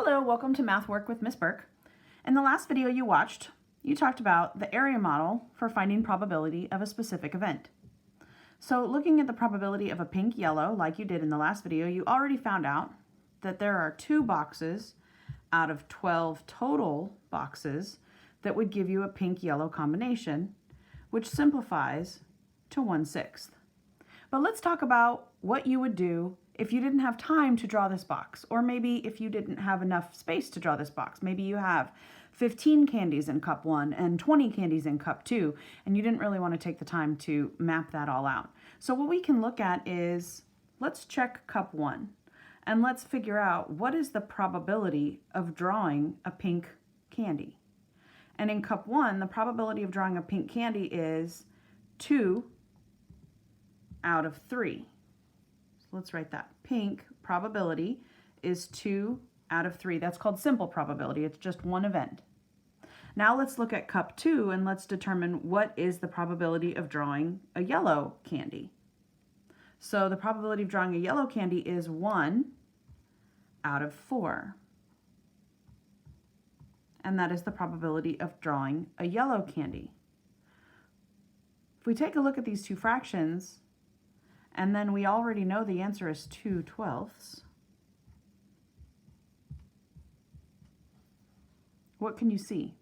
Hello, welcome to Math Work with Miss Berk. In the last video you watched, you talked about the area model for finding probability of a specific event. So looking at the probability of a pink yellow, like you did in the last video, you already found out that there are 2 boxes out of 12 total boxes that would give you a pink yellow combination, which simplifies to 1/6. But let's talk about what you would do if you didn't have time to draw this box, or maybe if you didn't have enough space to draw this box. Maybe you have 15 candies in cup 1 and 20 candies in cup 2, and you didn't really want to take the time to map that all out. So what we can look at is, let's check cup 1, and let's figure out what is the probability of drawing a pink candy. And in cup 1, the probability of drawing a pink candy is 2 out of 3. Let's write that. Pink probability is 2 out of 3. That's called simple probability. It's just one event. Now let's look at cup 2 and let's determine what is the probability of drawing a yellow candy. So the probability of drawing a yellow candy is 1 out of 4. And that is the probability of drawing a yellow candy. If we take a look at these two fractions, and then we already know the answer is 2/12. What can you see?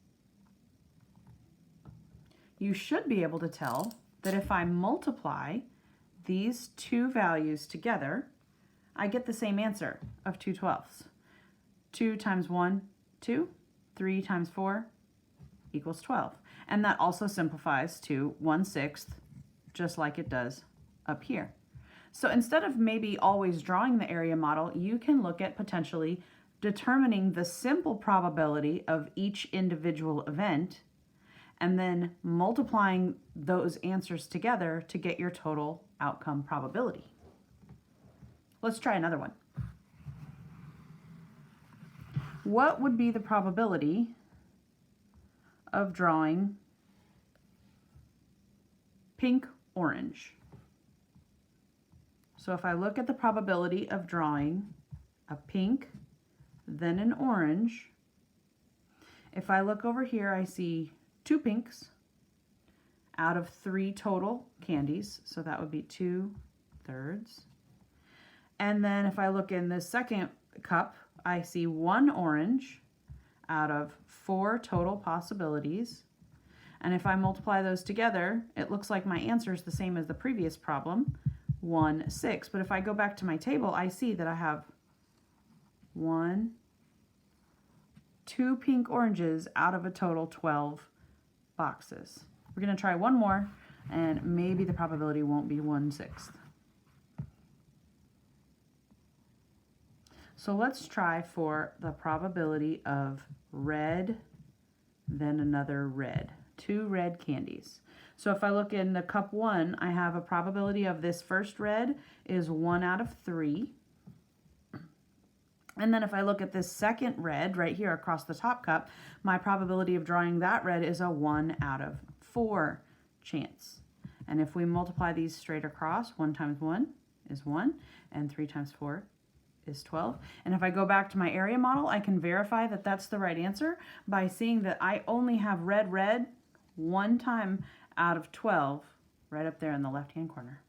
You should be able to tell that if I multiply these two values together, I get the same answer of 2/12. 2 times 1, 2. 3 times 4 equals 12. And that also simplifies to 1/6, just like it does up here. So instead of maybe always drawing the area model, you can look at potentially determining the simple probability of each individual event and then multiplying those answers together to get your total outcome probability. Let's try another one. What would be the probability of drawing pink-orange? So if I look at the probability of drawing a pink, then an orange, if I look over here, I see 2 pinks out of 3 total candies, so that would be 2/3. And then if I look in the second cup, I see 1 orange out of 4 total possibilities. And if I multiply those together, it looks like my answer is the same as the previous problem, 1/6. But if I go back to my table, I see that I have 2 pink oranges out of a total 12 boxes. We're going to try one more, and maybe the probability won't be 1/6. So let's try for the probability of red, then another red. 2 red candies. So if I look in the cup 1, I have a probability of this first red is 1 out of 3. And then if I look at this second red right here across the top cup, my probability of drawing that red is a 1 out of 4 chance. And if we multiply these straight across, 1 times 1 is 1, and 3 times 4 is 12. And if I go back to my area model, I can verify that that's the right answer by seeing that I only have red 1 time out of 12 right up there in the left-hand corner.